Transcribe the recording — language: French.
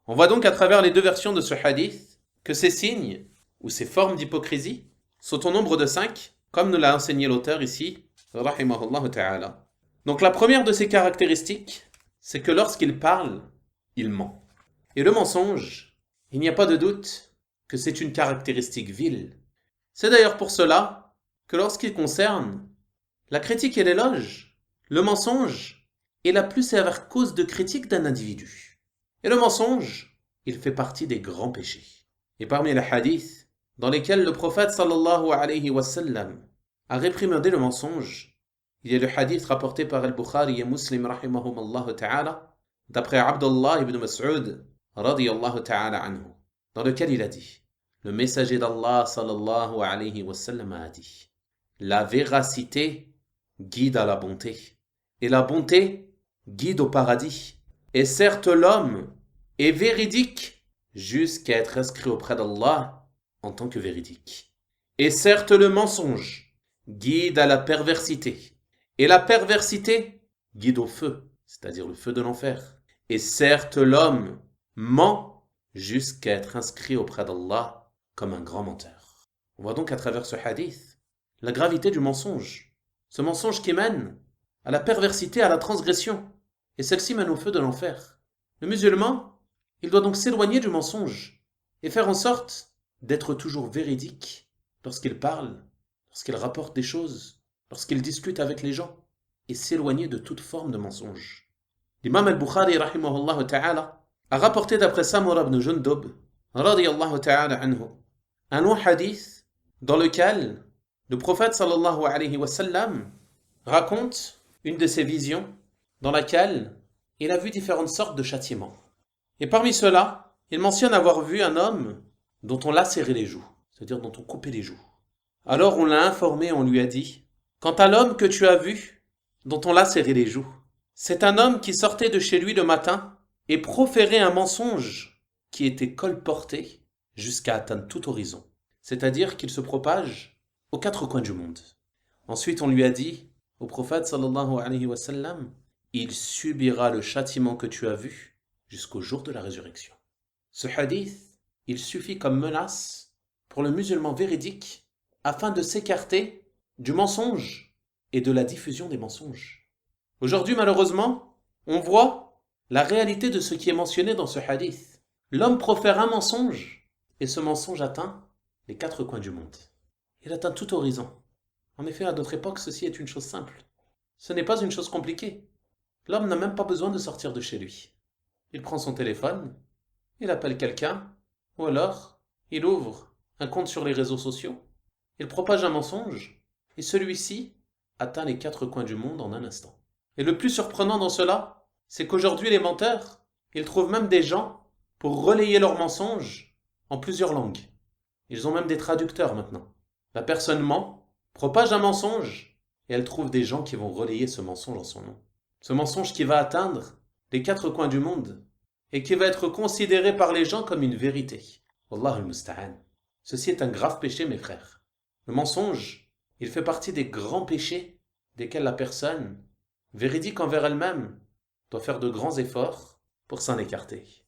On voit donc à travers les deux versions de ce hadith que ces signes ou ces formes d'hypocrisie sont au nombre de 5, comme nous l'a enseigné l'auteur ici, rahimahullah ta'ala. Donc la première de ces caractéristiques, c'est que lorsqu'il parle, il ment. Et le mensonge, il n'y a pas de doute que c'est une caractéristique vile. C'est d'ailleurs pour cela que lorsqu'il concerne la critique et l'éloge, le mensonge est la plus sévère cause de critique d'un individu. Et le mensonge, il fait partie des grands péchés. Et parmi les hadiths dans lesquels le prophète sallallahu alayhi wa sallam a réprimandé le mensonge, il y a le hadith rapporté par Al-Bukhari et Muslim rahimahumallah ta'ala, d'après Abdullah ibn Mas'ud radiyallahu ta'ala anhu, dans lequel il a dit, le messager d'Allah sallallahu alayhi wa sallam a dit, la véracité guide à la bonté, et la bonté guide au paradis. Et certes l'homme est véridique jusqu'à être inscrit auprès d'Allah en tant que véridique. Et certes le mensonge guide à la perversité, et la perversité guide au feu, c'est-à-dire le feu de l'enfer. Et certes l'homme ment jusqu'à être inscrit auprès d'Allah comme un grand menteur. On voit donc à travers ce hadith la gravité du mensonge, ce mensonge qui mène à la perversité, à la transgression, et celle-ci mène au feu de l'enfer. Le musulman, il doit donc s'éloigner du mensonge et faire en sorte d'être toujours véridique lorsqu'il parle, lorsqu'il rapporte des choses, lorsqu'il discute avec les gens, et s'éloigner de toute forme de mensonge. L'imam al-Bukhari rahimahullah ta'ala a rapporté d'après Samura ibn Jundub radiyallahu ta'ala anhu un long hadith dans lequel le prophète sallallahu alayhi wa sallam raconte une de ses visions dans laquelle il a vu différentes sortes de châtiments. Et parmi ceux-là, il mentionne avoir vu un homme dont on lacérait les joues, c'est-à-dire dont on coupait les joues. Alors on l'a informé, on lui a dit, quant à l'homme que tu as vu, dont on lacérait les joues, c'est un homme qui sortait de chez lui le matin et proférait un mensonge qui était colporté jusqu'à atteindre tout horizon, c'est-à-dire qu'il se propage aux 4 coins du monde. Ensuite on lui a dit, au prophète sallallahu alayhi wa sallam, il subira le châtiment que tu as vu jusqu'au jour de la résurrection. Ce hadith, il suffit comme menace pour le musulman véridique afin de s'écarter du mensonge et de la diffusion des mensonges. Aujourd'hui, malheureusement, on voit la réalité de ce qui est mentionné dans ce hadith. L'homme profère un mensonge et ce mensonge atteint les 4 coins du monde. Il atteint tout horizon. En effet, à notre époque, ceci est une chose simple. Ce n'est pas une chose compliquée. L'homme n'a même pas besoin de sortir de chez lui. Il prend son téléphone, il appelle quelqu'un, ou alors il ouvre un compte sur les réseaux sociaux, il propage un mensonge, et celui-ci atteint les 4 coins du monde en un instant. Et le plus surprenant dans cela, c'est qu'aujourd'hui les menteurs, ils trouvent même des gens pour relayer leurs mensonges en plusieurs langues. Ils ont même des traducteurs maintenant. La personne ment, propage un mensonge, et elle trouve des gens qui vont relayer ce mensonge en son nom. Ce mensonge qui va atteindre les 4 coins du monde et qui va être considéré par les gens comme une vérité. Wallahu al-musta'an. Ceci est un grave péché, mes frères. Le mensonge, il fait partie des grands péchés desquels la personne, véridique envers elle-même, doit faire de grands efforts pour s'en écarter.